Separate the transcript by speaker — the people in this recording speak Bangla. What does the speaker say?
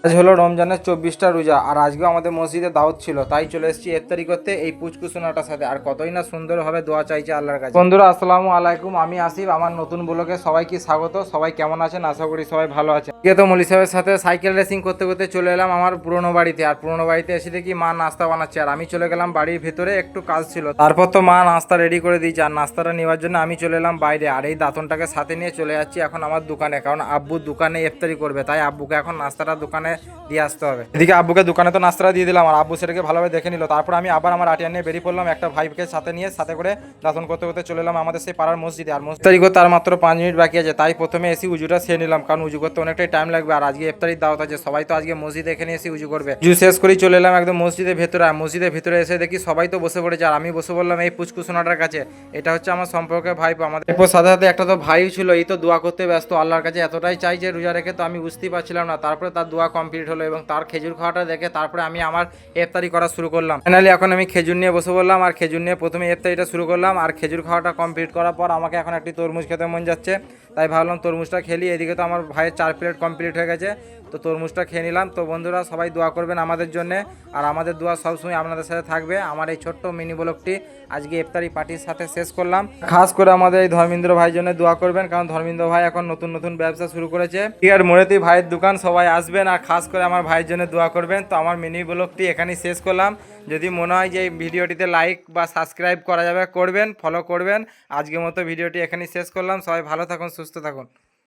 Speaker 1: আজ হলো রমজানের 24টা রোজা, আর আজকেও আমাদের মসজিদে দাওয়াত ছিল, তাই চলে এসেছি ইফতারি করতে এই পুচকুসোনাটার সাথে। আর কতই না সুন্দরভাবে দোয়া চাইছে আল্লাহর কাছে। বন্ধুরা আসসালামু আলাইকুম, আমি আসিফ। আমার নতুন ব্লগে সবাইকে স্বাগত। সবাই কেমন আছেন? আশা করি সবাই ভালো আছেন। আজকে তো মলি সাহেবের সাথে সাইকেল রেসিং করতে করতে চলে এলাম আমার পুরোনো বাড়িতে। আর পুরোনো বাড়িতে এসে দেখি মা নাস্তা বানাচ্ছে, আর আমি চলে গেলাম বাড়ির ভেতরে, একটু কাজ ছিল। তারপর তো মা নাস্তা রেডি করে দিয়েছে, আর নাস্তাটা নেওয়ার জন্য আমি চলে এলাম বাইরে। আর এই দাঁতনটাকে সাথে নিয়ে চলে যাচ্ছি এখন আমার দোকানে, কারণ আব্বু দোকানে ইফতারি করবে, তাই আব্বুকে এখন নাস্তাটা দোকানে দিয়ে আসতে হবে। এদিকে আব্বুকে দোকানে তো নাস্তাটা দিয়ে দিলাম, আর আব্বু সেটাকে ভালোভাবে দেখে নিল। তারপর আমি আবার আমার আটিয়া নিয়ে বেরিয়ে পড়লাম, একটা ভাইকে সাথে নিয়ে, সাথে করে দাতন করতে করতে চলে এলাম আমাদের সেই পাড়ার মসজিদে। আর মসজিদ করতে আর মাত্র 5 মিনিট বাকি আছে, তাই প্রথমে এসে উজুটা সেরে নিলাম, কারণ উজু করতে অনেকটাই টাইম লাগবে। আর আজকে ইফতারির দাওয়াত আছে, সবাই তো আজকে মসজিদে এখানে এসে উজু করবে। উজু শেষ করেই চলে এলাম একদম মসজিদের ভেতরে। আর মসজিদের ভেতরে এসে দেখি সবাই তো বসে পড়েছে, আর আমি বসে বললাম এই পুচকুসোনাটার কাছে। এটা হচ্ছে আমার সম্পর্কে ভাইপো আমাদের। এরপর সাথে সাথে একটা তো ভাই ছিল, এই তো দোয়া করতে ব্যস্ত, আল্লাহর কাছে এতটাই চাই যে রোজা রেখে তো আমি বুঝতেই পারছিলাম না। তারপরে তার দোয়া কমপ্লিট হলো, এবং তার খেজুর খাওয়াটা দেখে তারপরে আমি আমার ইফতারি করা শুরু করলাম। ফাইনালি এখন আমি খেজুর নিয়ে বসে বললাম, আর খেজুর নিয়ে প্রথমে ইফতারিটা শুরু করলাম। আর খেজুর খাওয়াটা কমপ্লিট করার পর আমাকে এখন একটি তরমুজ খেতে মন যাচ্ছে, তাই ভাবলাম তরমুজটা খেলি। এদিকে তো আমার ভাইয়ের 4 প্লেট কমপ্লিট হয়ে গেছে, তো তরমুজটা খেয়ে নিলাম। তো বন্ধুরা সবাই দোয়া করবেন আমাদের জন্য, আর আমাদের দোয়া সবসময় আপনাদের সাথে থাকবে। আমার এই ছোট্ট মিনি ব্লগটি আজকে ইফতারি পার্টির সাথে শেষ করলাম। খাস করে আমাদের এই ধর্মেন্দ্র ভাইয়ের জন্য দোয়া করবেন, কারণ ধর্মেন্দ্র ভাই এখন নতুন নতুন ব্যবসা শুরু করেছে। ঠিক আর মোড়েতেই ভাইয়ের দোকান, সবাই আসবেন আর খাস করে আমার ভাইয়ের জন্য দোয়া করবেন। তো আমার মিনি ব্লগটি এখানেই শেষ করলাম। যদি মনে হয় যে এই ভিডিওটিতে লাইক বা সাবস্ক্রাইব করা যাবে, করবেন, ফলো করবেন। আজকের মতো ভিডিওটি এখানেই শেষ করলাম। সবাই ভালো থাকুন, সুস্থ থাকুন।